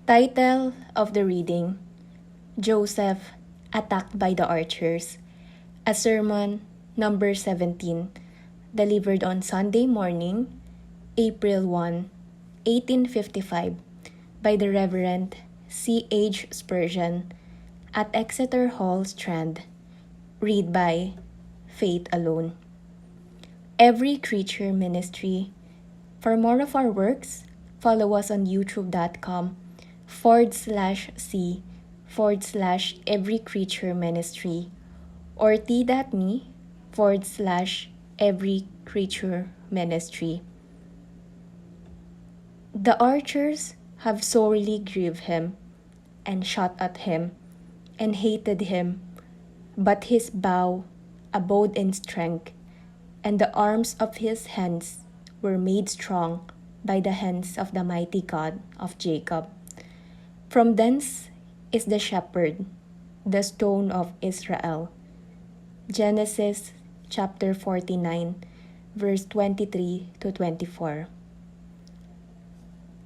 Title of the reading: Joseph Attacked by the Archers. A sermon number 17, delivered on Sunday morning, April 1, 1855, by the Reverend C.H. Spurgeon at Exeter Hall, Strand. Read by Faith Alone. Every Creature Ministry. For more of our works, follow us on youtube.com/c/Every Creature Ministry or t.me/Every Creature Ministry. The archers have sorely grieved him, and shot at him, and hated him, but his bow abode in strength, and the arms of his hands were made strong by the hands of the mighty God of Jacob. From thence is the shepherd, the stone of Israel. Genesis chapter 49, verse 23 to 24.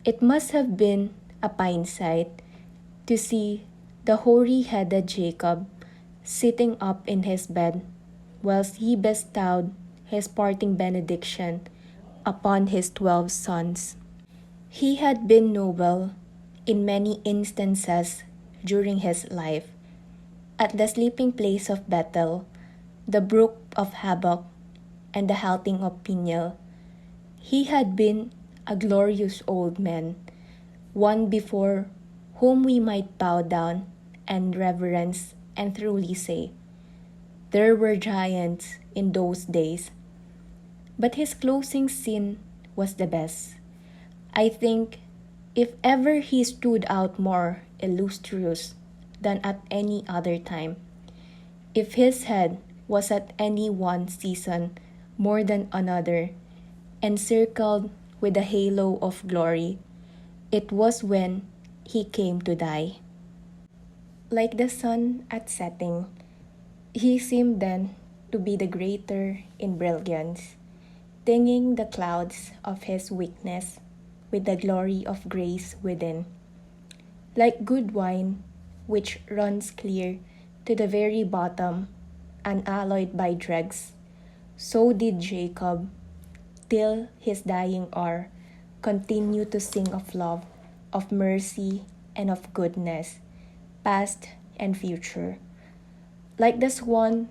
It must have been a fine sight to see the hoary-headed Jacob sitting up in his bed whilst he bestowed his parting benediction upon his 12 sons. He had been noble in many instances during his life. At the sleeping place of Bethel, the brook of Jabbok, and the halting of Peniel, he had been a glorious old man, one before whom we might bow down and reverence and truly say, there were giants in those days. But his closing scene was the best. I think if ever he stood out more illustrious than at any other time, if his head was at any one season more than another, encircled with a halo of glory, it was when he came to die. Like the sun at setting, he seemed then to be the greater in brilliance, tinging the clouds of his weakness with the glory of grace within. Like good wine, which runs clear to the very bottom, unalloyed by dregs, so did Jacob, till his dying hour, continue to sing of love, of mercy, and of goodness, past and future. Like the swan,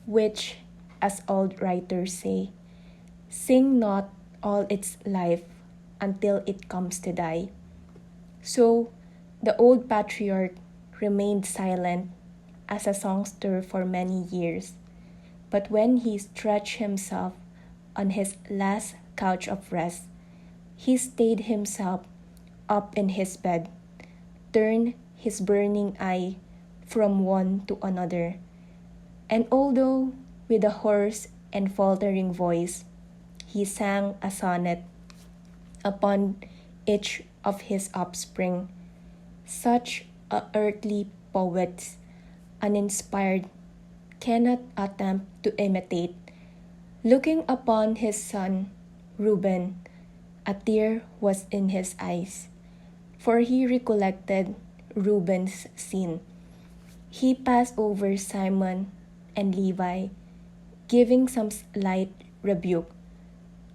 which, as old writers say, sing not all its life until it comes to die. So, the old patriarch remained silent as a songster for many years, but when he stretched himself on his last couch of rest, he stayed himself up in his bed, turned his burning eye from one to another, and although with a hoarse and faltering voice, he sang a sonnet upon each of his offspring, such a earthly poets, uninspired, cannot attempt to imitate. Looking upon his son, Reuben, a tear was in his eyes, for he recollected Reuben's sin. He passed over Simon and Levi, giving some slight rebuke.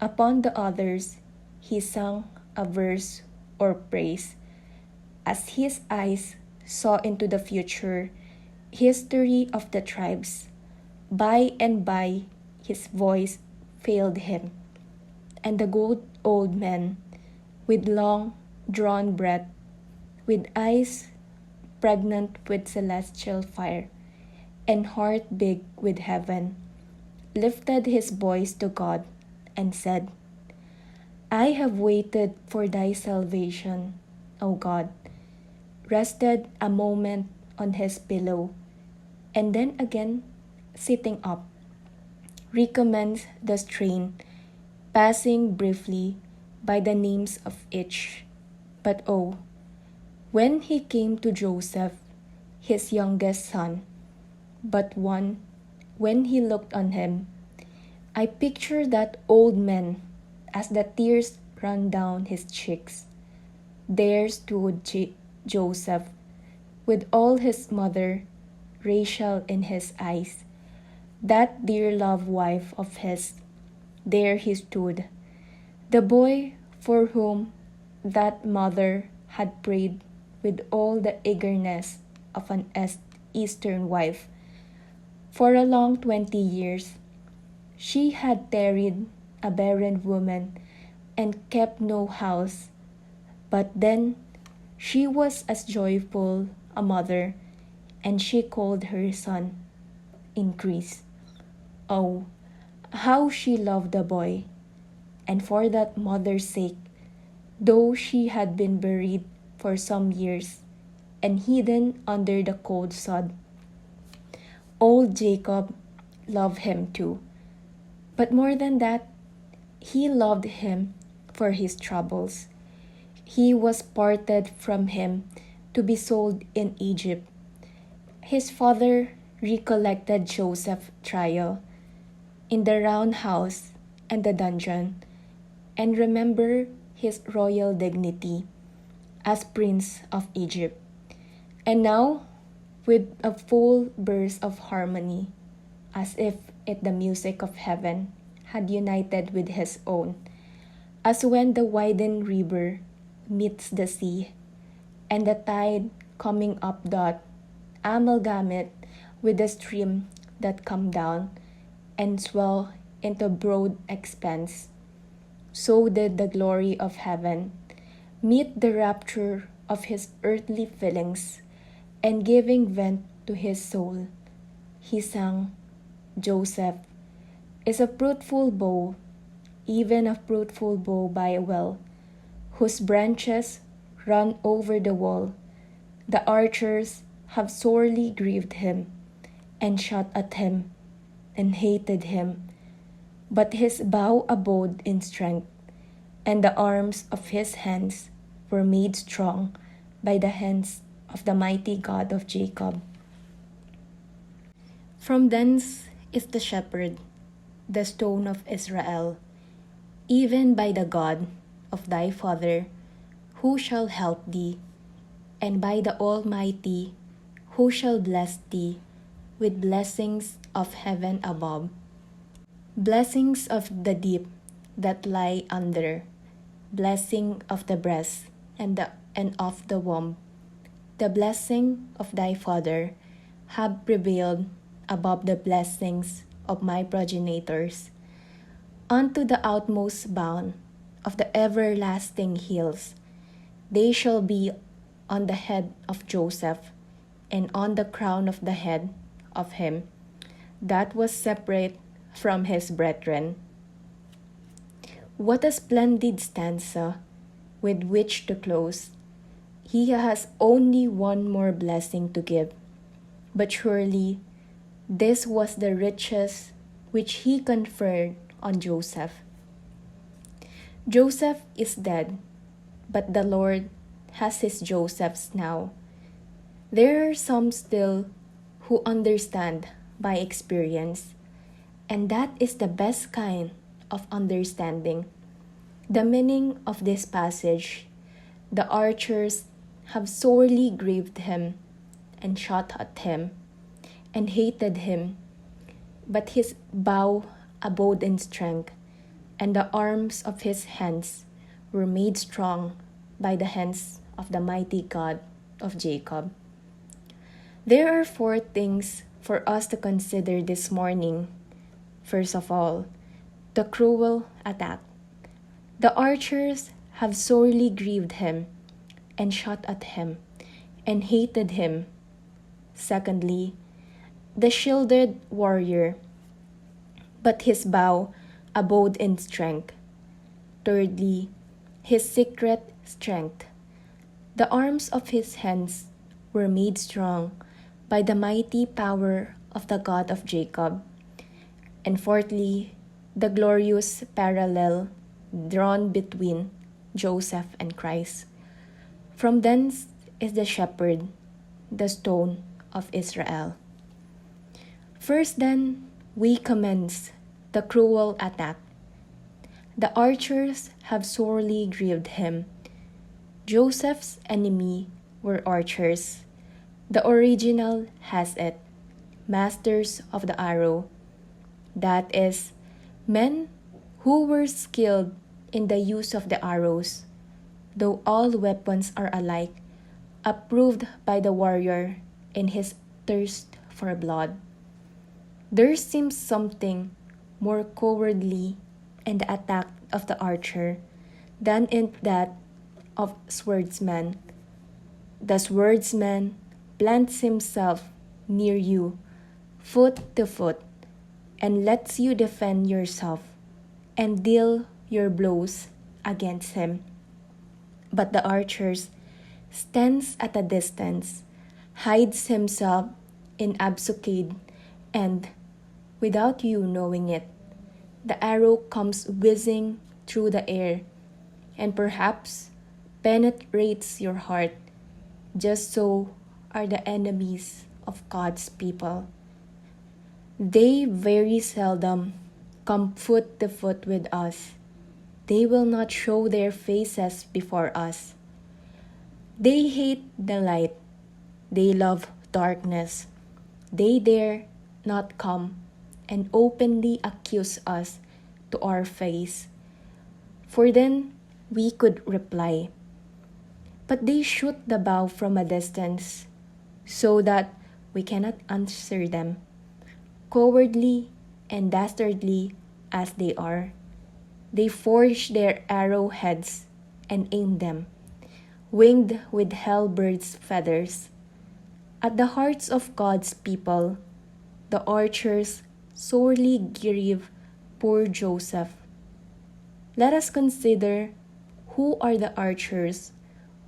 Upon the others, he sung a verse or praise. As his eyes saw into the future history of the tribes, by and by his voice failed him, and the good old man, with long drawn breath, with eyes pregnant with celestial fire, and heart big with heaven, lifted his voice to God and said, I have waited for thy salvation, O God, rested a moment on his pillow, and then again, sitting up, recommenced the strain, passing briefly by the names of each. But oh, when he came to Joseph, his youngest son, but one, when he looked on him, I picture that old man as the tears ran down his cheeks. There stood Joseph, with all his mother, Rachel in his eyes. That dear loved wife of his, there he stood, the boy for whom that mother had prayed with all the eagerness of an Eastern wife. For a long 20 years, she had tarried a barren woman and kept no house. But then she was as joyful a mother, and she called her son Increase. Oh, how she loved the boy! And for that mother's sake, though she had been buried for some years and hidden under the cold sod, old Jacob loved him too. But more than that, he loved him for his troubles. He was parted from him to be sold in Egypt. His father recollected Joseph's trial in the round house and the dungeon, and remembered his royal dignity as Prince of Egypt. And now, with a full burst of harmony, as if it the music of heaven had united with his own, as when the widened river meets the sea, and the tide coming up doth amalgamate with the stream that come down, and swell into broad expanse. So did the glory of heaven meet the rapture of his earthly feelings, and giving vent to his soul, he sang, Joseph is a fruitful bough, even a fruitful bough by a well, whose branches run over the wall. The archers have sorely grieved him, and shot at him, and hated him. But his bow abode in strength, and the arms of his hands were made strong by the hands of the mighty God of Jacob. From thence is the shepherd, the stone of Israel, even by the God of thy father, who shall help thee, and by the Almighty, who shall bless thee with blessings of heaven above, blessings of the deep that lie under, blessing of the breast and of the womb. The blessing of thy father have prevailed above the blessings of my progenitors, unto the outmost bound of the everlasting hills. They shall be on the head of Joseph, and on the crown of the head of him that was separate from his brethren. What a splendid stanza with which to close. He has only one more blessing to give, but surely this was the riches which he conferred on Joseph. Joseph is dead, but the Lord has his Josephs now. There are some still who understand by experience, and that is the best kind of understanding. The meaning of this passage, the archers have sorely grieved him, and shot at him, and hated him. But his bow abode in strength, and the arms of his hands were made strong by the hands of the mighty God of Jacob. There are 4 things for us to consider this morning. First of all, the cruel attack. The archers have sorely grieved him, and shot at him, and hated him. Secondly, the shielded warrior, but his bow abode in strength. Thirdly, his secret strength. The arms of his hands were made strong by the mighty power of the God of Jacob. And fourthly, the glorious parallel drawn between Joseph and Christ. From thence is the shepherd, the stone of Israel. First then, we commence the cruel attack. The archers have sorely grieved him. Joseph's enemy were archers. The original has it, masters of the arrow. That is, men who were skilled in the use of the arrows, though all weapons are alike, approved by the warrior in his thirst for blood. There seems something more cowardly in the attack of the archer than in that of swordsman. The swordsman plants himself near you, foot to foot, and lets you defend yourself and deal your blows against him. But the archer stands at a distance, hides himself in ambuscade, and, without you knowing it, the arrow comes whizzing through the air and perhaps penetrates your heart. Just so are the enemies of God's people. They very seldom come foot to foot with us. They will not show their faces before us. They hate the light. They love darkness. They dare not come and openly accuse us to our face, for then we could reply. But they shoot the bow from a distance, so that we cannot answer them. Cowardly and dastardly as they are, they forge their arrowheads and aim them, winged with hellbird's feathers. At the hearts of God's people, the archers sorely grieve poor Joseph. Let us consider who are the archers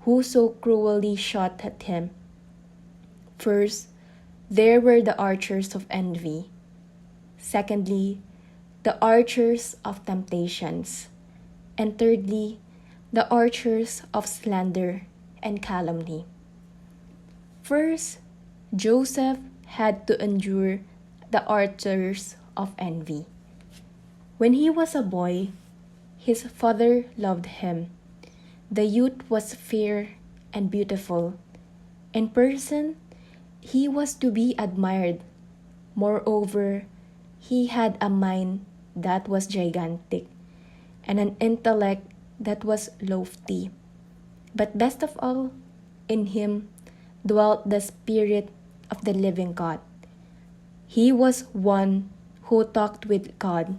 who so cruelly shot at him. First, there were the archers of envy. Secondly, the archers of temptations. And thirdly, the archers of slander and calumny. First, Joseph had to endure the archers of envy. When he was a boy, his father loved him. The youth was fair and beautiful. In person, he was to be admired. Moreover, he had a mind that was gigantic and an intellect that was lofty. But best of all, in him dwelt the Spirit of the living God. He was one who talked with God,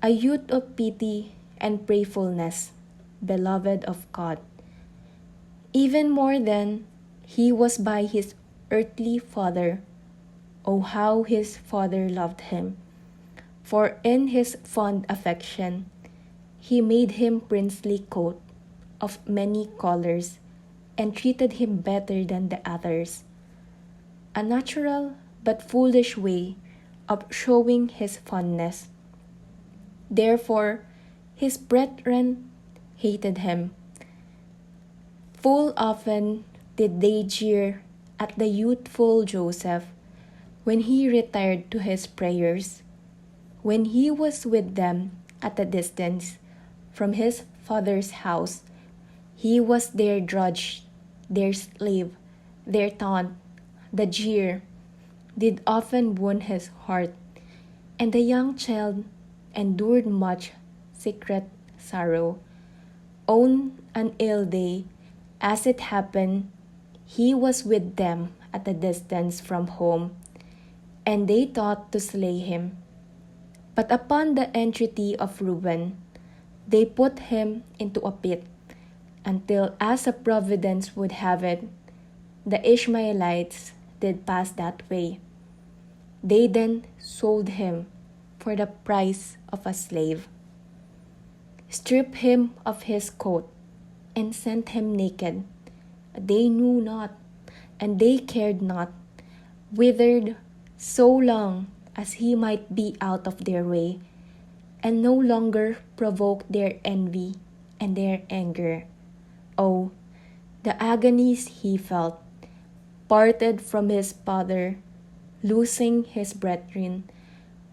a youth of pity and prayerfulness, beloved of God. Even more than he was by his earthly father. Oh, how his father loved him! For in his fond affection, he made him princely coat of many colors and treated him better than the others. A natural but foolish way of showing his fondness. Therefore, his brethren hated him. Full often did they jeer at the youthful Joseph when he retired to his prayers, when he was with them at a distance from his father's house. He was their drudge, their slave, their taunt. The jeer did often wound his heart, and the young child endured much secret sorrow. On an ill day, as it happened, he was with them at a distance from home, and they thought to slay him. But upon the entreaty of Reuben, they put him into a pit, until, as a providence would have it, the Ishmaelites did pass that way. They then sold him for the price of a slave, stripped him of his coat, and sent him naked. They knew not, and they cared not, withered so long as he might be out of their way, and no longer provoke their envy and their anger. Oh, the agonies he felt, parted from his father, losing his brethren,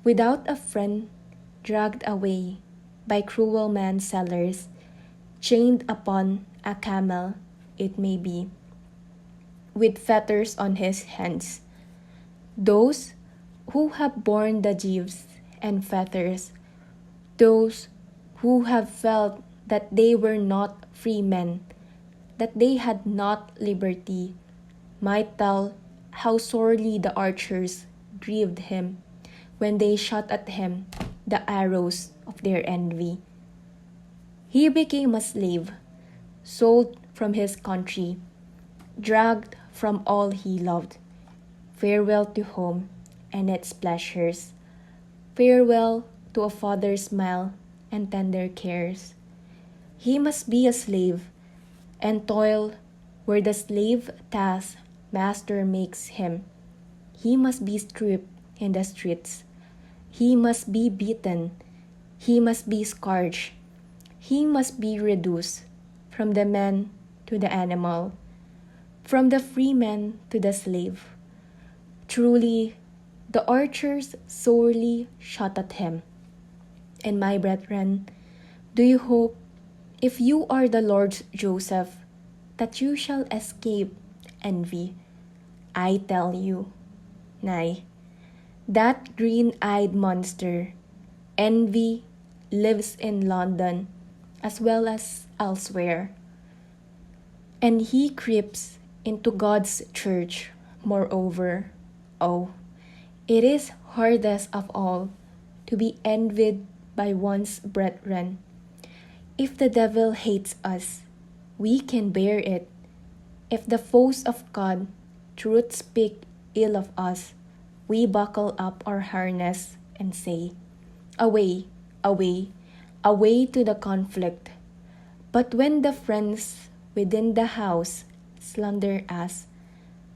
without a friend, dragged away by cruel mansellers, chained upon a camel, it may be. with fetters on his hands. Those who have borne the gyves and fetters, those who have felt that they were not free men, that they had not liberty, might tell how sorely the archers grieved him when they shot at him the arrows of their envy. He became a slave, sold from his country, dragged from all he loved. Farewell to home and its pleasures. Farewell to a father's smile and tender cares. He must be a slave and toil where the slave task master makes him. He must be stripped in the streets. He must be beaten. He must be scourged. He must be reduced from the man to the animal, from the free man to the slave. Truly, the archers sorely shot at him. And my brethren, do you hope, if you are the Lord's Joseph, that you shall escape envy? I tell you, nay, that green-eyed monster, envy, lives in London as well as elsewhere. And he creeps into God's church, moreover. Oh, it is hardest of all to be envied by one's brethren. If the devil hates us, we can bear it. If the foes of God truth speak ill of us, we buckle up our harness and say, away, away, away to the conflict. But when the friends within the house slander us,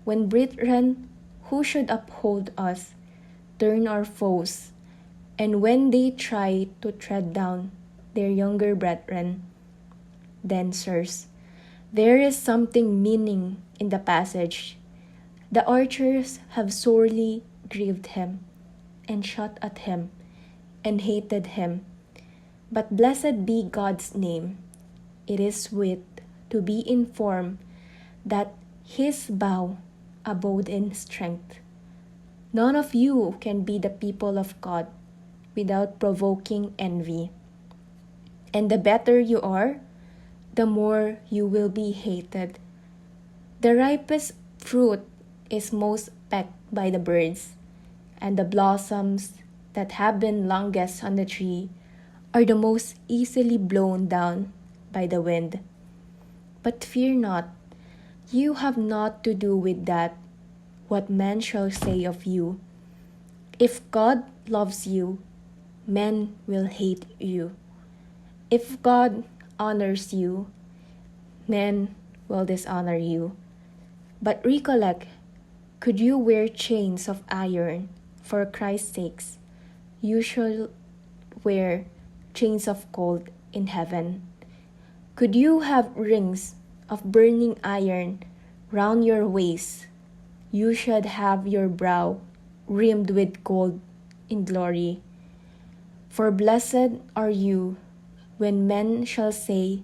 when brethren who should uphold us turn our foes, and when they try to tread down their younger brethren, then, sirs, there is something meaning in the passage. The archers have sorely grieved him, and shot at him, and hated him. But blessed be God's name. It is sweet to be informed that his bow abode in strength. None of you can be the people of God without provoking envy. And the better you are, the more you will be hated. The ripest fruit is most pecked by the birds, and the blossoms that have been longest on the tree are the most easily blown down by the wind. But fear not, you have naught to do with that, what men shall say of you. If God loves you, men will hate you. If God honors you, men will dishonor you. But recollect, could you wear chains of iron for Christ's sakes, you shall wear chains of gold in heaven. Could you have rings of burning iron round your waist, you should have your brow rimmed with gold in glory. For blessed are you when men shall say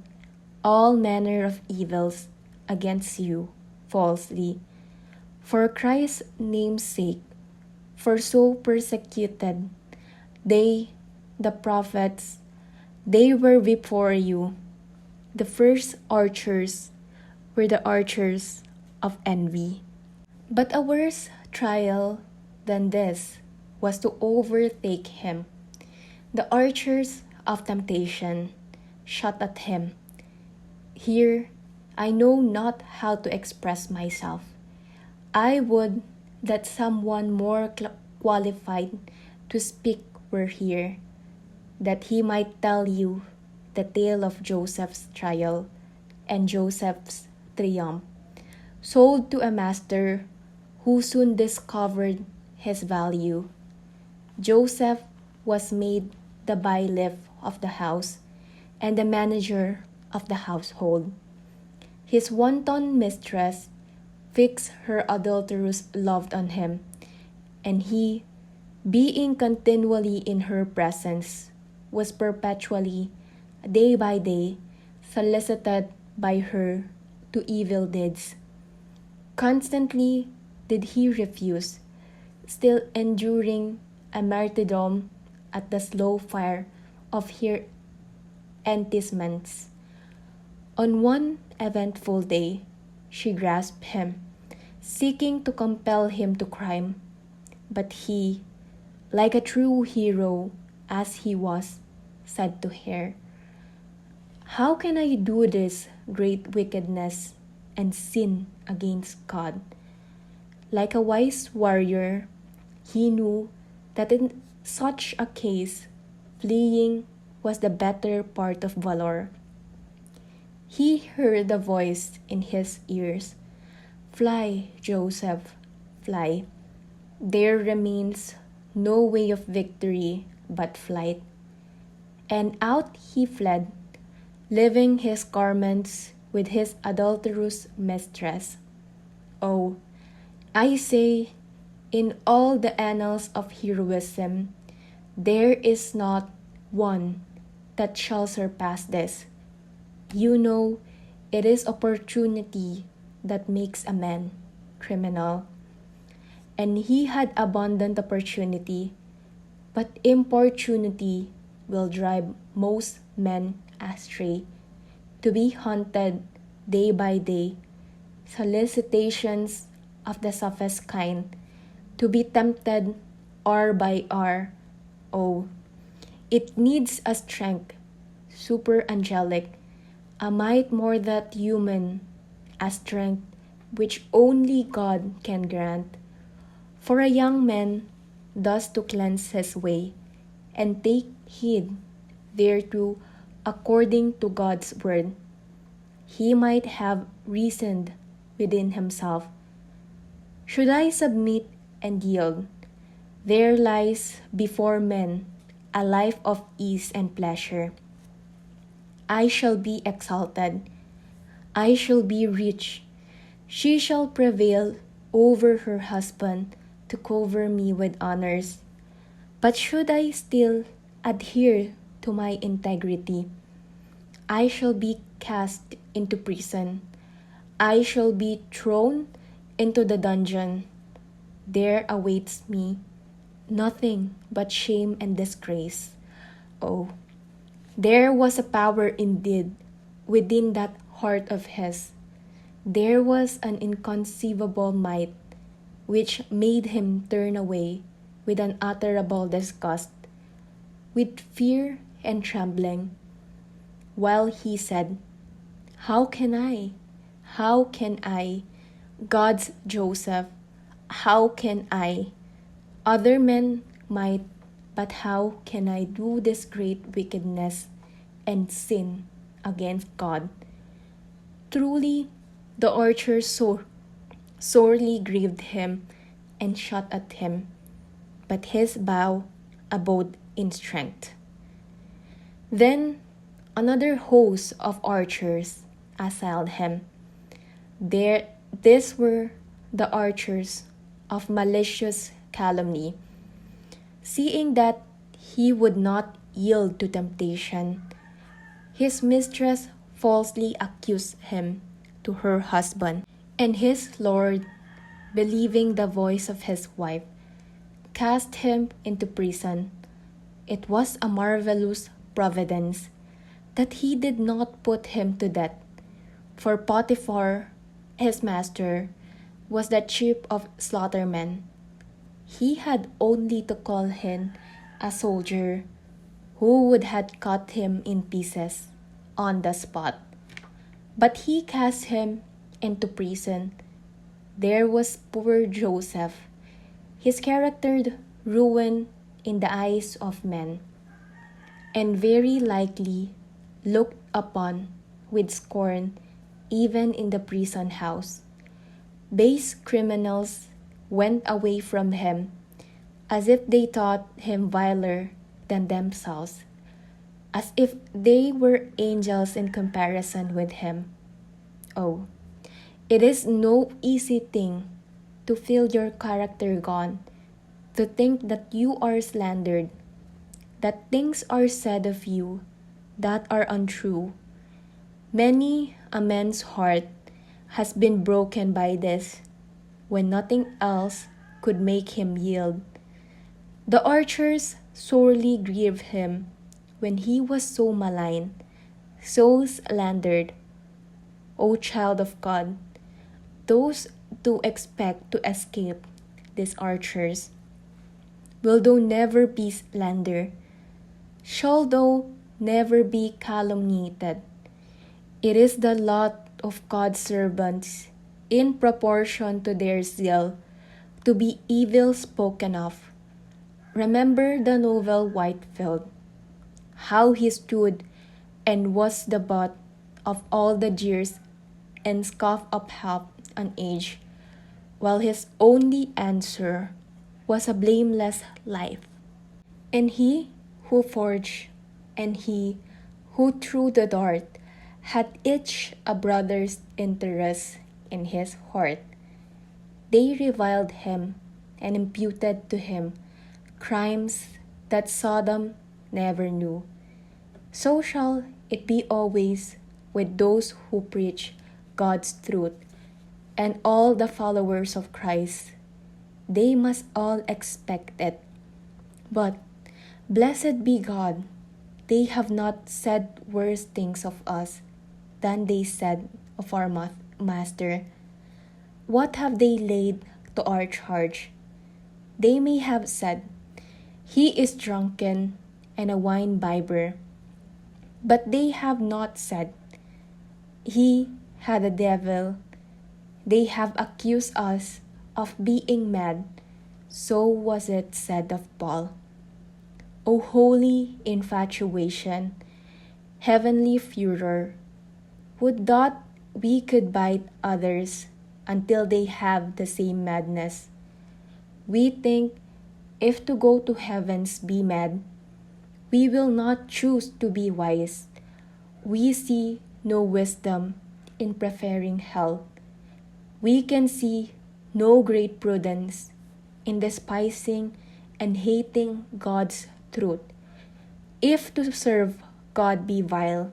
all manner of evils against you falsely, for Christ's name's sake. For so persecuted they, the prophets, they were before you. The first archers were the archers of envy. But a worse trial than this was to overtake him. The archers of temptation shot at him. Here, I know not how to express myself. I would that someone more qualified to speak were here, that he might tell you the tale of Joseph's trial and Joseph's triumph, sold to a master who soon discovered his value. Joseph was made the bailiff of the house and the manager of the household. His wanton mistress fixed her adulterous love on him, and he, being continually in her presence, was perpetually, day by day, solicited by her to evil deeds. Constantly did he refuse, still enduring a martyrdom at the slow fire of her enticements. On one eventful day, she grasped him, seeking to compel him to crime. But he, like a true hero as he was, said to her, "How can I do this great wickedness and sin against God?" Like a wise warrior, he knew that in such a case, fleeing was the better part of valor. He heard a voice in his ears, "Fly, Joseph, fly. There remains no way of victory but flight." And out he fled, leaving his garments with his adulterous mistress. Oh, I say, in all the annals of heroism, there is not one that shall surpass this. You know, it is opportunity that makes a man criminal. And he had abundant opportunity, but importunity will drive most men astray, to be haunted day by day, solicitations of the sophist kind, to be tempted hour by hour. Oh, it needs a strength super angelic, a might more than human, a strength which only God can grant. For a young man thus to cleanse his way, and take heed thereto according to God's word, he might have reasoned within himself, "Should I submit and yield, there lies before men a life of ease and pleasure. I shall be exalted, I shall be rich, she shall prevail over her husband to cover me with honors. But should I still adhere to my integrity, I shall be cast into prison, I shall be thrown into the dungeon. There awaits me nothing but shame and disgrace." Oh, there was a power indeed within that heart of his. There was an inconceivable might which made him turn away with unutterable disgust, with fear and trembling, while he said, "How can I? How can I? God's Joseph, how can I? Other men might, but how can I do this great wickedness and sin against God?" Truly, the orchard sorely grieved him and shot at him, but his bow abode in strength. Then another host of archers assailed him. These were the archers of malicious calumny. Seeing that he would not yield to temptation, his mistress falsely accused him to her husband, and his lord, believing the voice of his wife, cast him into prison. It was a marvelous providence that he did not put him to death, for Potiphar, his master, was the chief of slaughtermen. He had only to call in a soldier who would have cut him in pieces on the spot. But he cast him into prison. There was poor Joseph, his character ruined in the eyes of men, and very likely looked upon with scorn even in the prison house. Base criminals went away from him as if they thought him viler than themselves, as if they were angels in comparison with him. Oh, it is no easy thing to feel your character gone, to think that you are slandered, that things are said of you that are untrue. Many a man's heart has been broken by this, when nothing else could make him yield. The archers sorely grieved him when he was so maligned, so slandered. O child of God, those who expect to escape these archers, will thou never be slandered? Shall thou never be calumniated? It is the lot of God's servants, in proportion to their zeal, to be evil spoken of. Remember the noble Whitefield, how he stood and was the butt of all the jeers and scoff of half an age, while his only answer was a blameless life. And he who forged and he who threw the dart had each a brother's interest in his heart. They reviled him and imputed to him crimes that Sodom never knew. So shall it be always with those who preach God's truth and all the followers of Christ. They must all expect it. But blessed be God, they have not said worse things of us than they said of our Master. What have they laid to our charge? They may have said, He is drunken and a wine-bibber. But they have not said, He had a devil. They have accused us of being mad. So was it said of Paul. O holy infatuation, heavenly furor, would that we could bite others until they have the same madness. We think, if to go to heavens be mad, we will not choose to be wise. We see no wisdom in preferring hell. We can see no great prudence in despising and hating God's truth. If to serve God be vile,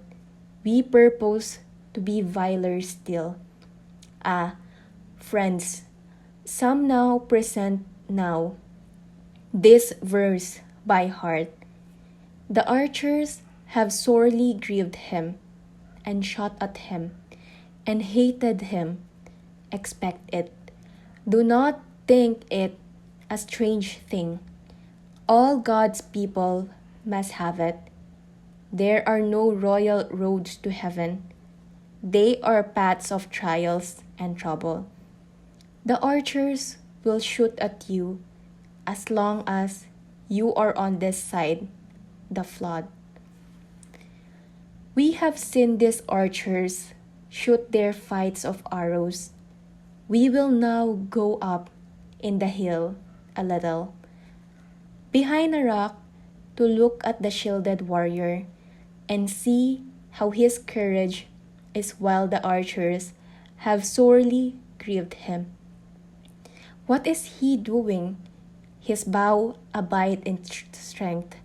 we purpose to be viler still. Ah, friends, some now present now this verse by heart. The archers have sorely grieved him, and shot at him, and hated him. Expect it. Do not think it a strange thing. All God's people must have it. There are no royal roads to heaven. They are paths of trials and trouble. The archers will shoot at you as long as you are on this side, the flood. We have seen these archers shoot their flights of arrows. We will now go up in the hill a little, behind a rock, to look at the shielded warrior and see how his courage is while the archers have sorely grieved him. What is he doing? His bow abide in strength.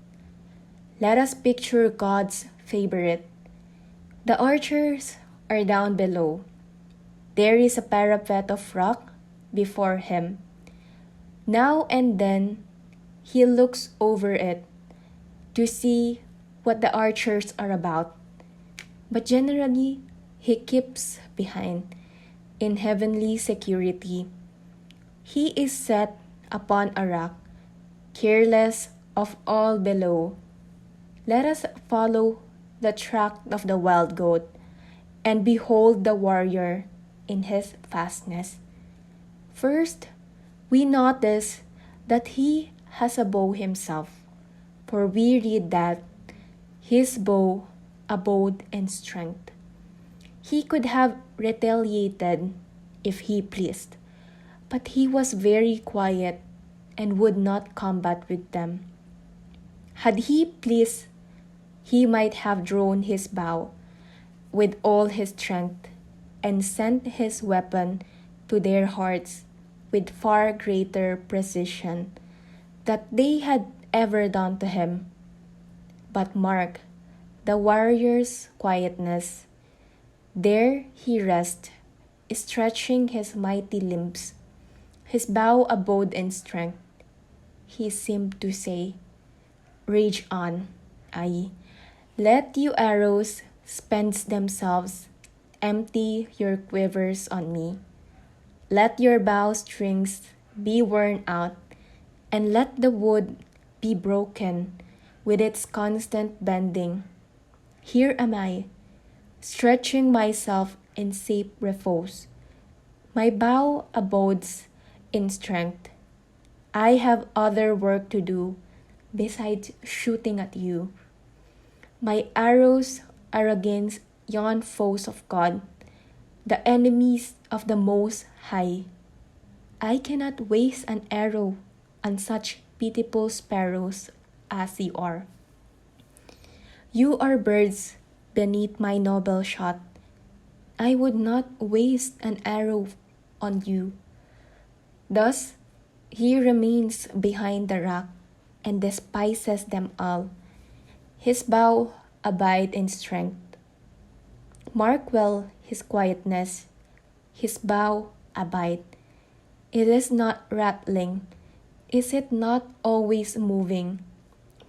Let us picture God's favorite. The archers are down below. There is a parapet of rock before him. Now and then he looks over it to see what the archers are about. But generally, he keeps behind in heavenly security. He is set upon a rock, careless of all below. Let us follow the track of the wild goat and behold the warrior in his fastness. First, we notice that he has a bow himself, for we read that his bow abode in strength. He could have retaliated if he pleased, but he was very quiet and would not combat with them. Had he pleased, he might have drawn his bow with all his strength and sent his weapon to their hearts with far greater precision than they had ever done to him. But mark the warrior's quietness. There he rests, stretching his mighty limbs, his bow abode in strength. He seemed to say, "Rage on, ay, let you arrows spend themselves, empty your quivers on me. Let your bow strings be worn out, and let the wood be broken with its constant bending. Here am I, stretching myself in safe repose. My bow abodes in strength. I have other work to do besides shooting at you. My arrows are against yon foes of God, the enemies of the Most High. I cannot waste an arrow on such pitiful sparrows as you are. You are birds beneath my noble shot. I would not waste an arrow on you." Thus he remains behind the rock and despises them all. His bow abide in strength. Mark well his quietness. His bow abide. It is not rattling. Is it not always moving?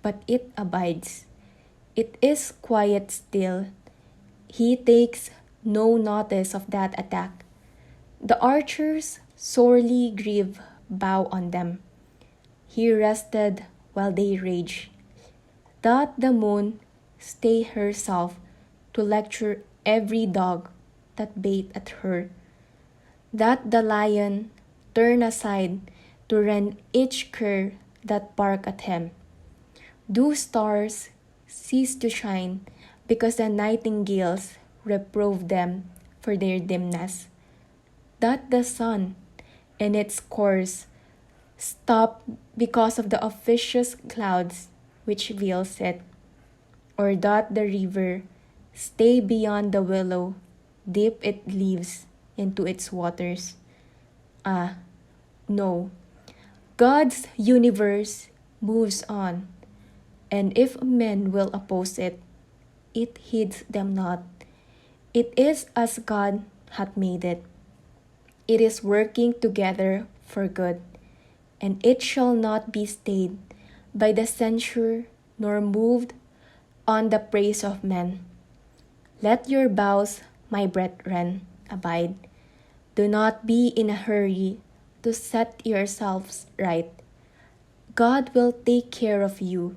But it abides. It is quiet still. He takes no notice of that attack. The archers, sorely grieved, bow on them. He rested while they raged. Doth the moon stay herself to lecture every dog that bait at her? That the lion turn aside to rend each cur that bark at him? Do stars cease to shine because the nightingales reprove them for their dimness? Doth the sun in its course stop because of the officious clouds which veils it? Or doth the river stay beyond the willow, dip its leaves into its waters? Ah, no. God's universe moves on, and if men will oppose it, it heeds them not. It is as God hath made it. It is working together for good, and it shall not be stayed by the censure nor moved on the praise of men. Let your bows, my brethren, abide. Do not be in a hurry to set yourselves right. God will take care of you.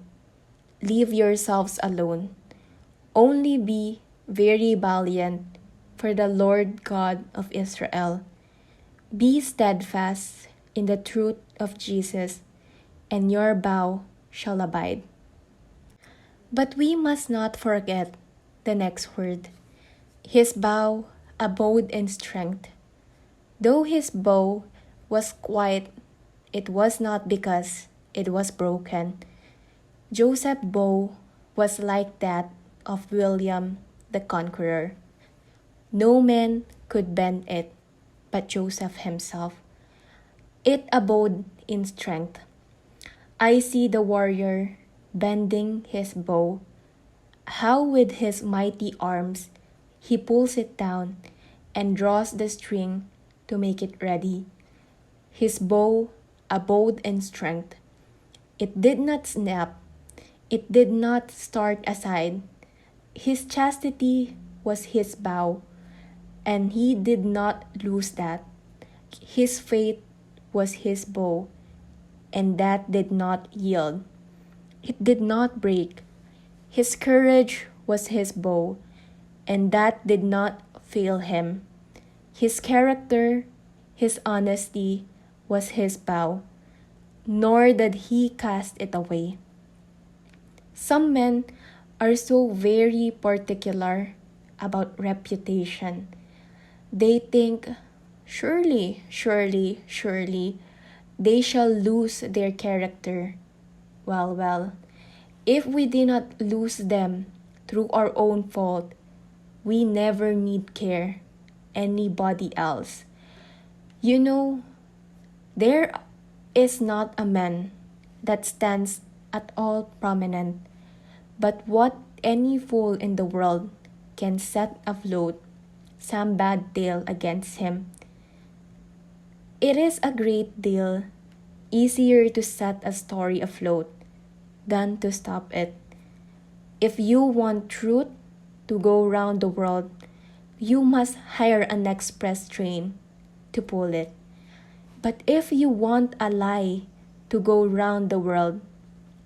Leave yourselves alone. Only be very valiant for the Lord God of Israel. Be steadfast in the truth of Jesus, and your bow shall abide. But we must not forget the next word. His bow abode in strength. Though his bow was quiet, it was not because it was broken. Joseph's bow was like that of William the Conqueror. No man could bend it but Joseph himself. It abode in strength. I see the warrior bending his bow, how with his mighty arms he pulls it down and draws the string to make it ready. His bow abode in strength. It did not snap. It did not start aside. His chastity was his bow, and he did not lose that. His faith was his bow, and that did not yield. It did not break. His courage was his bow, and that did not fail him. His character, his honesty was his bow, nor did he cast it away. Some men are so very particular about reputation. They think, surely, they shall lose their character. Well, if we did not lose them through our own fault, we never need care anybody else. You know, there is not a man that stands at all prominent, but what any fool in the world can set afloat some bad tale against him. It is a great deal easier to set a story afloat than to stop it. If you want truth to go round the world, you must hire an express train to pull it. But if you want a lie to go round the world,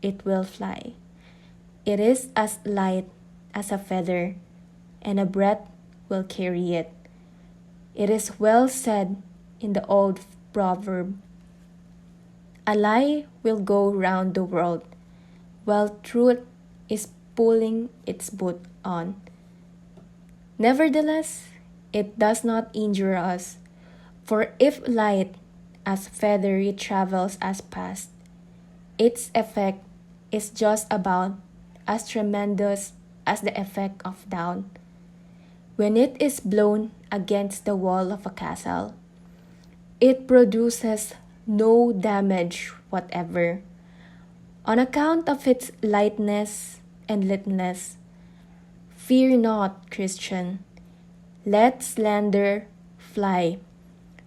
it will fly. It is as light as a feather, and a breath will carry it. It is well said in the old proverb, a lie will go round the world, while truth is pulling its boot on. Nevertheless, it does not injure us, for if light as feathery travels as past, its effect is just about as tremendous as the effect of down. When it is blown against the wall of a castle, it produces no damage whatever. On account of its lightness and littleness, fear not, Christian. Let slander fly.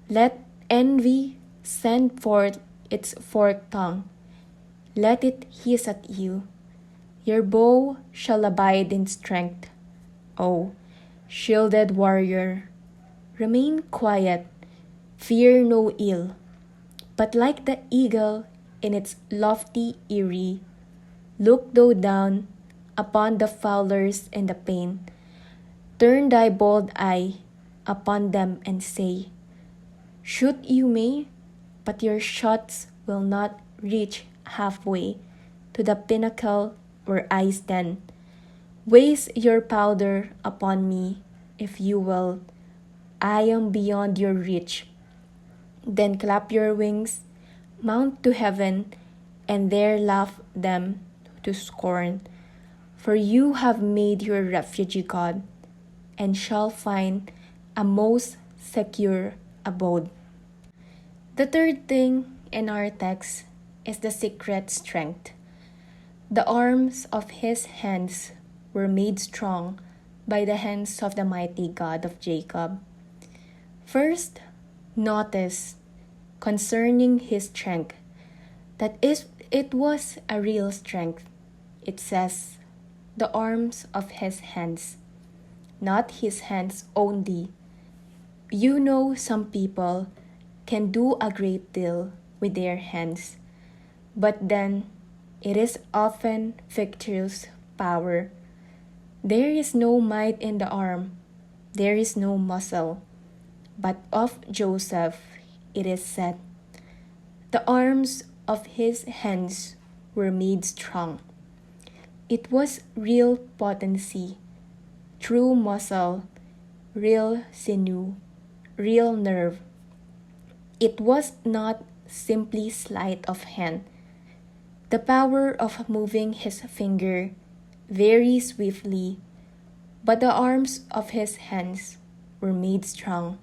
Let envy send forth its forked tongue. Let it hiss at you. Your bow shall abide in strength. O shielded warrior, remain quiet, fear no ill. But like the eagle in its lofty eyrie, look thou down upon the fowlers and the pain. Turn thy bold eye upon them and say, shoot you may, but your shots will not reach halfway to the pinnacle where I stand. Waste your powder upon me, if you will. I am beyond your reach. Then clap your wings, mount to heaven, and there laugh them to scorn. For you have made your refuge God, and shall find a most secure abode. The third thing in our text is the secret strength. The arms of his hands were made strong by the hands of the mighty God of Jacob. First, notice concerning his strength that it was a real strength. It says, the arms of his hands, not his hands only. You know, some people can do a great deal with their hands, but then it is often fictitious power. There is no might in the arm, there is no muscle. But of Joseph it is said, the arms of his hands were made strong. It was real potency, true muscle, real sinew, real nerve. It was not simply sleight of hand. The power of moving his finger very swiftly, but the arms of his hands were made strong.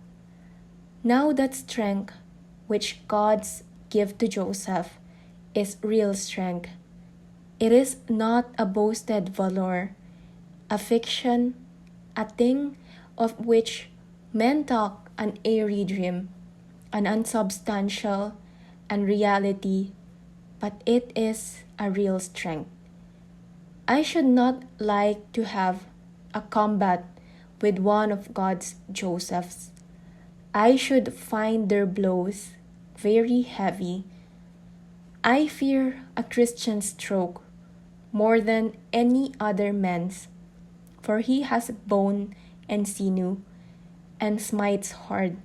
Now that strength which God's give to Joseph is real strength. It is not a boasted valor, a fiction, a thing of which men talk, an airy dream, an unsubstantial unreality, but it is a real strength. I should not like to have a combat with one of God's Josephs. I should find their blows very heavy. I fear a Christian stroke more than any other man's, for he has bone and sinew, and smites hard.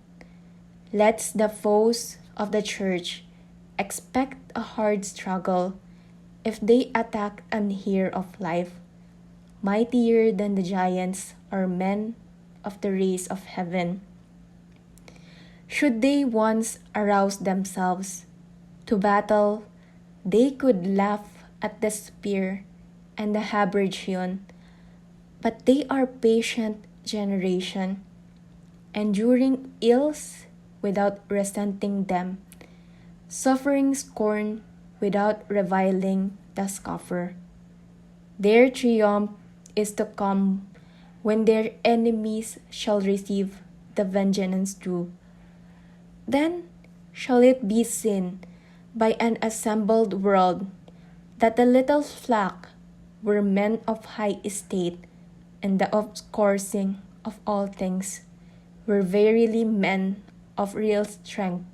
Lets the foes of the church expect a hard struggle if they attack an heir of life. Mightier than the giants are men of the race of heaven. Should they once arouse themselves to battle, they could laugh at the spear and the habergeon, but they are patient generation, enduring ills without resenting them, suffering scorn without reviling the scoffer. Their triumph is to come when their enemies shall receive the vengeance due. Then shall it be seen by an assembled world that the little flock were men of high estate, and the outcoursing of all things were verily men of real strength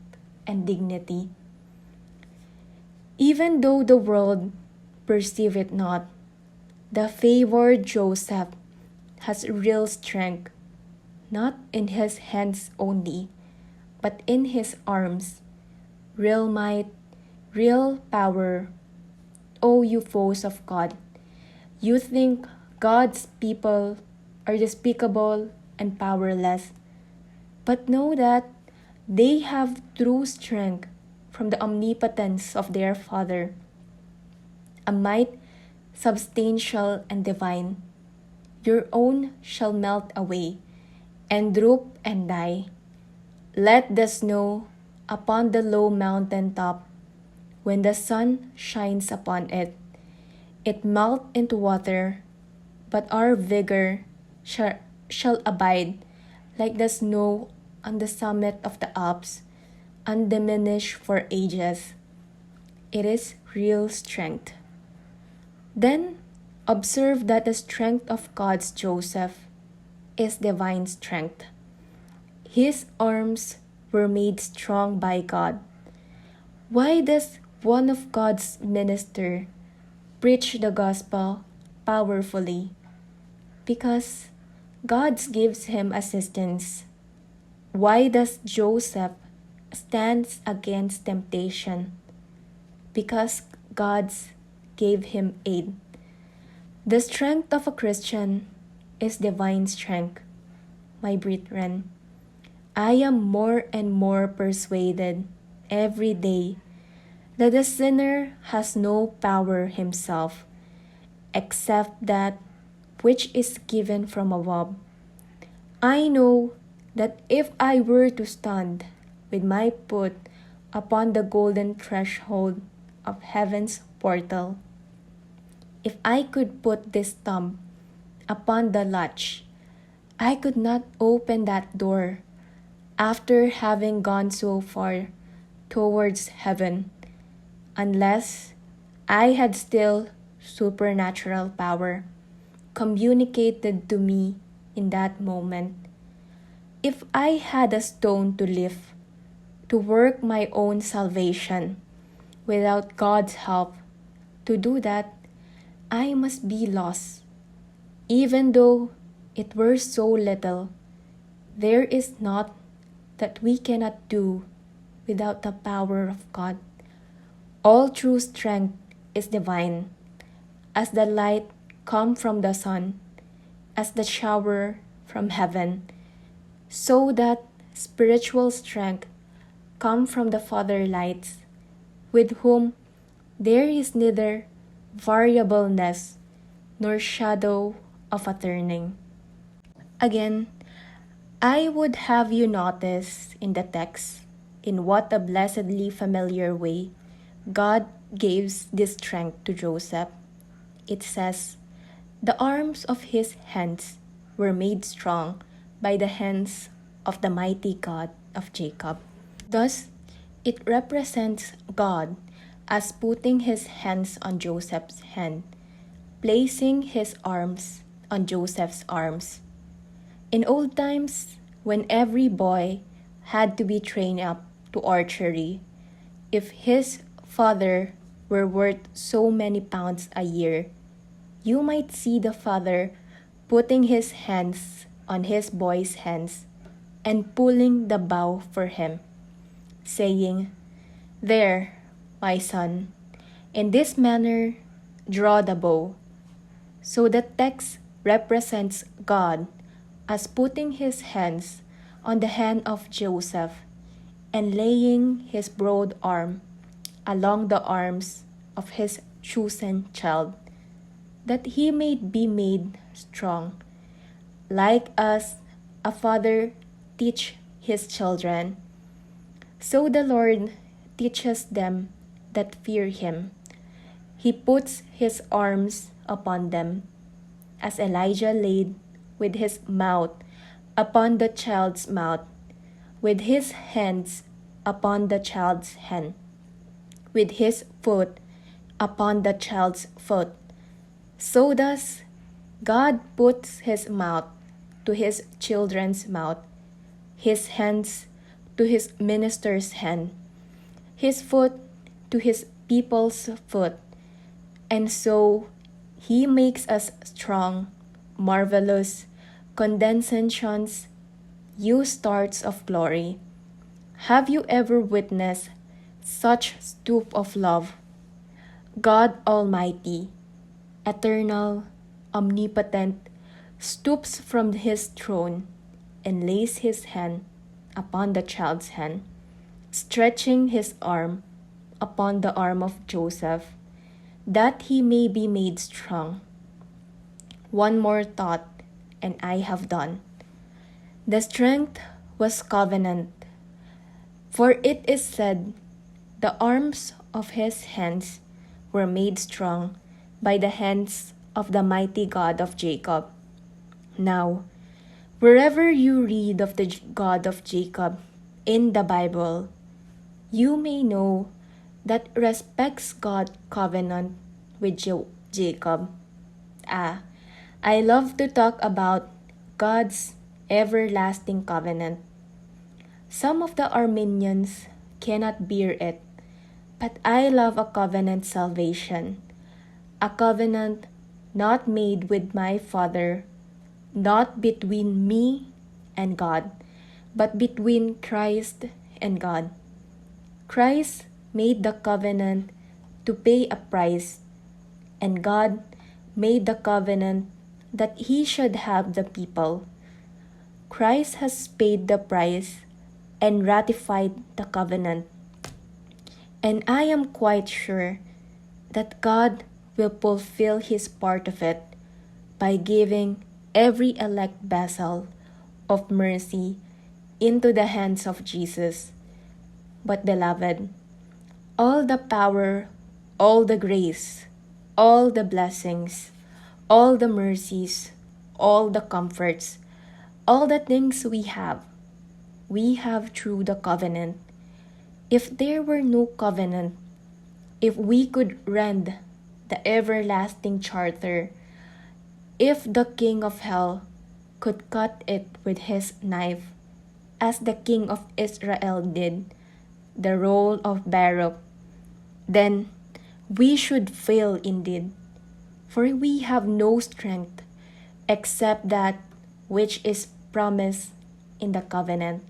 and dignity. Even though the world perceive it not, the favored Joseph has real strength, not in his hands only, but in his arms, real might, real power. O you foes of God, you think God's people are despicable and powerless, but know that they have true strength from the omnipotence of their Father, a might substantial and divine. Your own shall melt away, and droop and die. Let the snow upon the low mountain top, when the sun shines upon it, it melt into water, but our vigor shall abide like the snow on the summit of the Alps, undiminished for ages. It is real strength. Then observe that the strength of God's Joseph is divine strength. His arms were made strong by God. Why does one of God's minister preach the gospel powerfully? Because God gives him assistance. Why does Joseph stand against temptation? Because God gave him aid. The strength of a Christian is divine strength. My brethren, I am more and more persuaded every day that the sinner has no power himself, except that which is given from above. I know that if I were to stand with my foot upon the golden threshold of heaven's portal, if I could put this thumb upon the latch, I could not open that door after having gone so far towards heaven, unless I had still supernatural power communicated to me in that moment. If I had a stone to lift, to work my own salvation, without God's help, to do that, I must be lost. Even though it were so little, there is naught that we cannot do without the power of God. All true strength is divine, as the light come from the sun, as the shower from heaven, so that spiritual strength come from the Father lights, with whom there is neither variableness nor shadow of a turning. Again, I would have you notice in the text in what a blessedly familiar way God gives this strength to Joseph. It says, the arms of his hands were made strong by the hands of the mighty God of Jacob. Thus, it represents God as putting his hands on Joseph's hand, placing his arms on Joseph's arms. In old times, when every boy had to be trained up to archery, if his father were worth so many pounds a year, you might see the father putting his hands on his boy's hands and pulling the bow for him, saying, "There, my son, in this manner draw the bow." So the text represents God as putting his hands on the hand of Joseph and laying his broad arm along the arms of his chosen child, that he may be made strong, like as a father teach his children. So the Lord teaches them that fear him. He puts his arms upon them, as Elijah laid with his mouth upon the child's mouth, with his hands upon the child's hand, with his foot upon the child's foot. So does God puts his mouth to his children's mouth, his hands to his minister's hand, his foot to his people's foot. And so he makes us strong, marvelous, condensations, you stars of glory. Have you ever witnessed such stoop of love? God Almighty, eternal, omnipotent, stoops from his throne and lays his hand upon the child's hand, stretching his arm upon the arm of Joseph, that he may be made strong. One more thought, and I have done. The strength was covenant, for it is said, the arms of his hands were made strong by the hands of the mighty God of Jacob. Now, wherever you read of the God of Jacob in the Bible, you may know that respects God's covenant with Jacob. I love to talk about God's everlasting covenant. Some of the Armenians cannot bear it, but I love a covenant salvation, a covenant not made with my Father, not between me and God, but between Christ and God. Christ made the covenant to pay a price, and God made the covenant that he should have the people. Christ has paid the price and ratified the covenant. And I am quite sure that God will fulfill his part of it by giving every elect vessel of mercy into the hands of Jesus. But beloved, all the power, all the grace, all the blessings, all the mercies, all the comforts, all the things we have through the covenant. If there were no covenant, if we could rend the everlasting charter, if the king of hell could cut it with his knife, as the king of Israel did, the roll of Baruch, then we should fail indeed, for we have no strength except that which is promised in the covenant.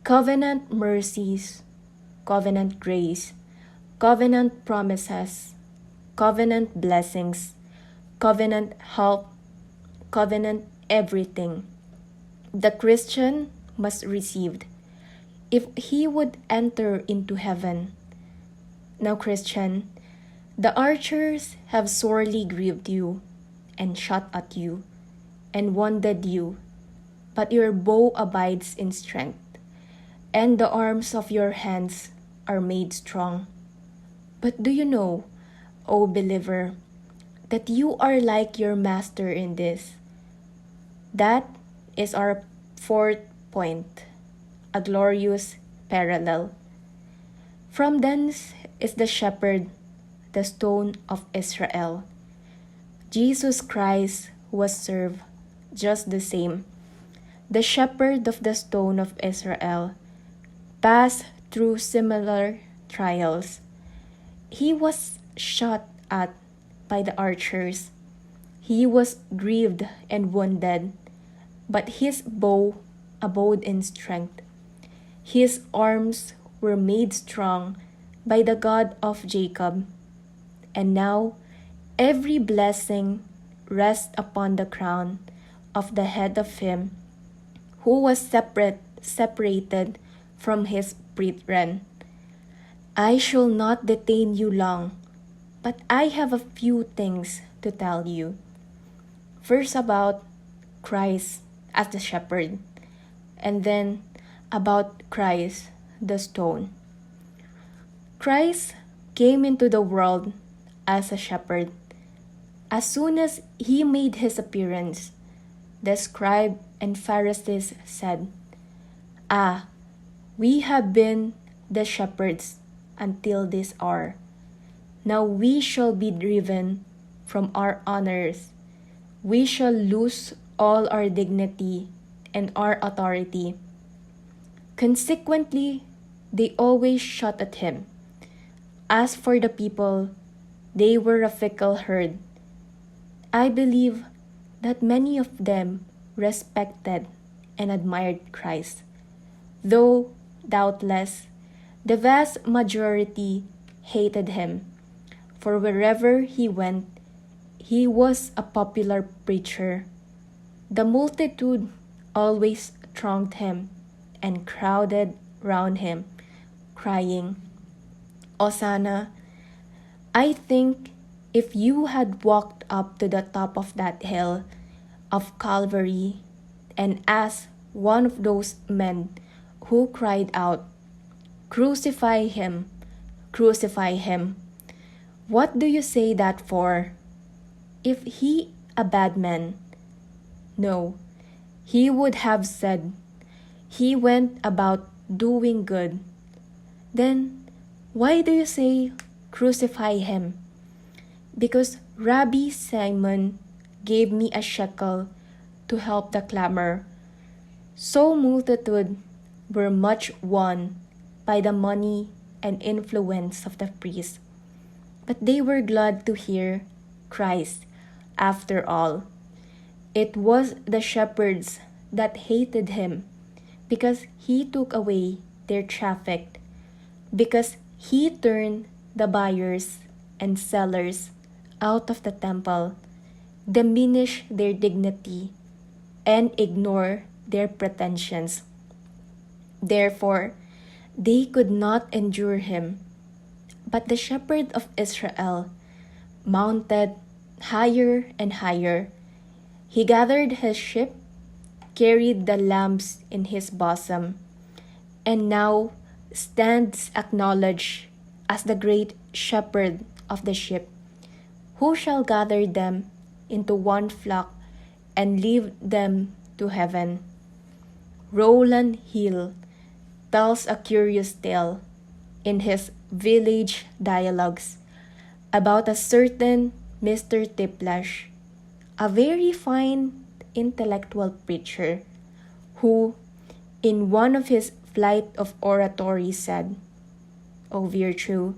Covenant mercies, covenant grace, covenant promises, covenant blessings, covenant help, covenant everything the Christian must receive if he would enter into heaven. Now, Christian, the archers have sorely grieved you, and shot at you, and wounded you, but your bow abides in strength, and the arms of your hands are made strong. But do you know, O believer, that you are like your master in this? That is our fourth point, a glorious parallel. From thence is the shepherd, the stone of Israel. Jesus Christ was served just the same. The shepherd of the stone of Israel passed through similar trials. He was shot at by the archers. He was grieved and wounded, but his bow abode in strength. His arms were made strong by the God of Jacob. And now every blessing rests upon the crown of the head of him who was separated from his brethren. I shall not detain you long, but I have a few things to tell you. First, about Christ as the shepherd, and then about Christ the stone. Christ came into the world as a shepherd. As soon as he made his appearance, the scribes and Pharisees said, We have been the shepherds until this hour. Now we shall be driven from our honors. We shall lose all our dignity and our authority. Consequently, they always shot at him. As for the people, they were a fickle herd. I believe that many of them respected and admired Christ, though doubtless the vast majority hated him, for wherever he went, he was a popular preacher. The multitude always thronged him and crowded round him, crying, Hosanna! I think if you had walked up to the top of that hill of Calvary and asked one of those men who cried out, Crucify him, crucify him, what do you say that for? If he a bad man? No, he would have said, he went about doing good. Then why do you say, crucify him? Because Rabbi Simon gave me a shekel to help the clamor. So multitude were much won by the money and influence of the priests. But they were glad to hear Christ after all. It was the shepherds that hated him because he took away their traffic, because he turned the buyers and sellers out of the temple, diminish their dignity, and ignore their pretensions. Therefore, they could not endure him. But the shepherd of Israel mounted higher and higher. He gathered his sheep, carried the lambs in his bosom, and now stands acknowledged as the great shepherd of the sheep, who shall gather them into one flock and lead them to heaven. Rowland Hill tells a curious tale in his village dialogues about a certain Mr. Tiplash, a very fine intellectual preacher, who, in one of his flight of oratory, said, O virtue,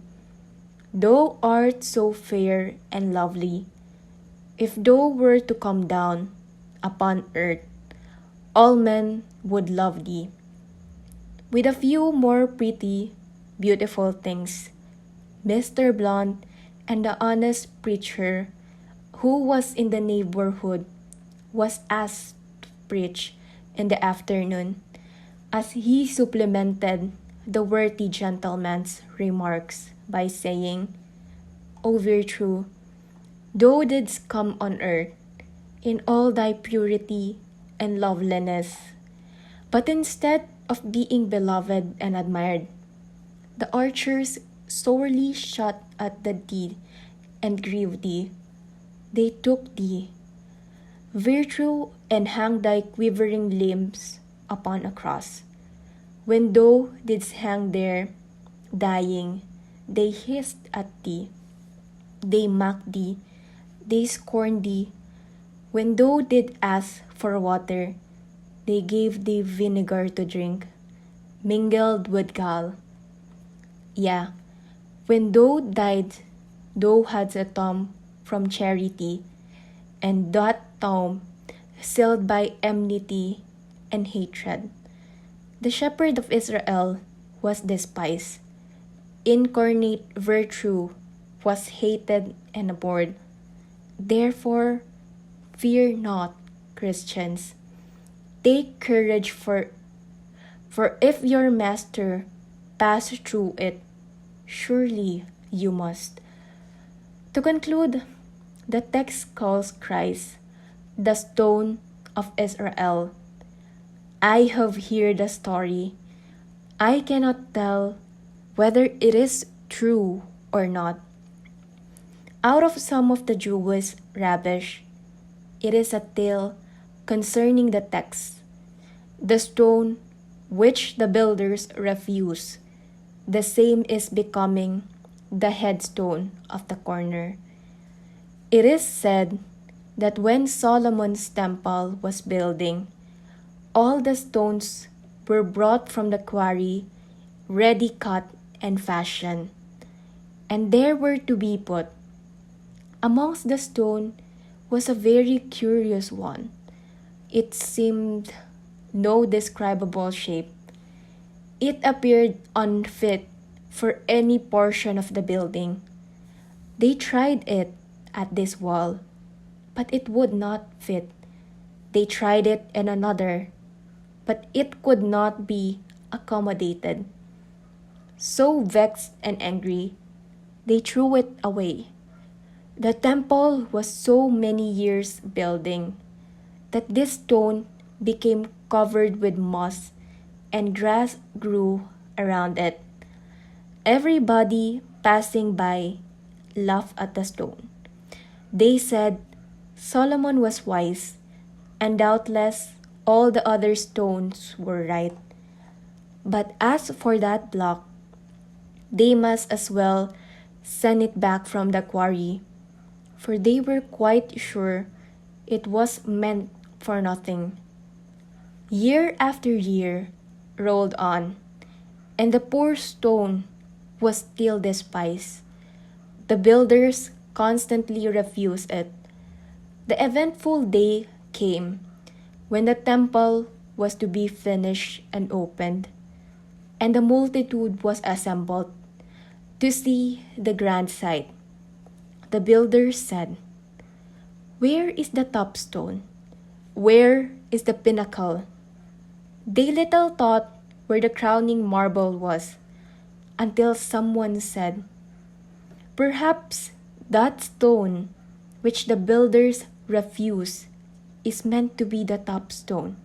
thou art so fair and lovely, if thou were to come down upon earth, all men would love thee. With a few more pretty, beautiful things, Mr. Blunt and the honest preacher who was in the neighborhood was asked to preach in the afternoon, as he supplemented the worthy gentleman's remarks by saying, O virtue, thou didst come on earth in all thy purity and loveliness, but instead of being beloved and admired, the archers sorely shot at thee and grieved thee. They took thee, virtue, and hang thy quivering limbs upon a cross. When thou didst hang there, dying, they hissed at thee, they mocked thee, they scorned thee. When thou did ask for water, they gave thee vinegar to drink, mingled with gall. Yeah, when thou died, thou hadst a tomb from charity, and that tomb sealed by enmity and hatred. The shepherd of Israel was despised. Incarnate virtue was hated and abhorred. Therefore, fear not, Christians. Take courage, for if your master pass through it, surely you must. To conclude, the text calls Christ the stone of Israel. I have heard the story. I cannot tell whether it is true or not. Out of some of the Jewish rubbish, it is a tale concerning the text. The stone which the builders refuse, the same is becoming the headstone of the corner. It is said that when Solomon's temple was building, all the stones were brought from the quarry, ready cut and fashioned, and there were to be put. Amongst the stone was a very curious one. It seemed no describable shape. It appeared unfit for any portion of the building. They tried it at this wall, but it would not fit. They tried it in another, but it could not be accommodated. So vexed and angry, they threw it away. The temple was so many years building that this stone became covered with moss and grass grew around it. Everybody passing by laughed at the stone. They said Solomon was wise, and doubtless all the other stones were right. But as for that block, they must as well send it back from the quarry, for they were quite sure it was meant for nothing. Year after year rolled on, and the poor stone was still despised. The builders constantly refused it. The eventful day came when the temple was to be finished and opened, and the multitude was assembled to see the grand sight. The builders said, "Where is the top stone? Where is the pinnacle?" They little thought where the crowning marble was, until someone said, "Perhaps that stone which the builders refuse is meant to be the top stone."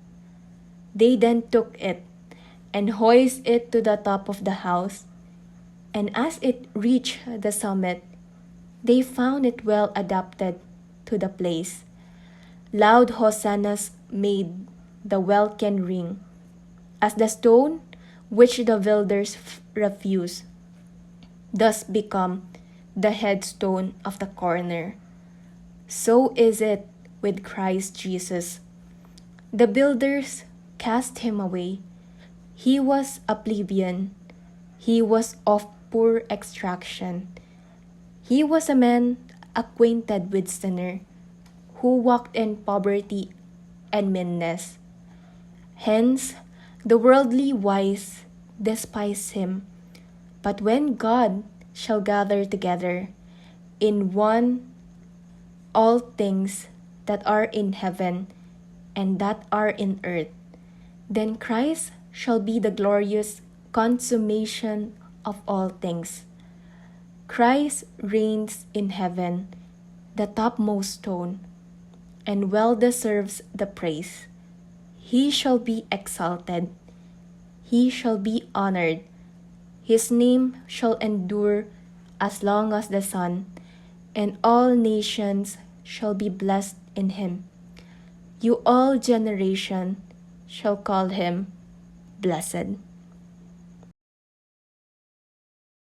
They then took it and hoisted it to the top of the house, and as it reached the summit, they found it well adapted to the place. Loud hosannas made the welkin ring, as the stone which the builders refused thus become the headstone of the corner. So is it with Christ Jesus. The builders cast him away. He was a plebeian. He was of poor extraction. He was a man acquainted with sinner, who walked in poverty and meanness. Hence, the worldly wise despise him. But when God shall gather together in one all things that are in heaven and that are in earth, then Christ shall be the glorious consummation of all things. Christ reigns in heaven, the topmost stone, and well deserves the praise. He shall be exalted. He shall be honored. His name shall endure as long as the sun, and all nations shall be blessed in him. You all generation shall call him blessed.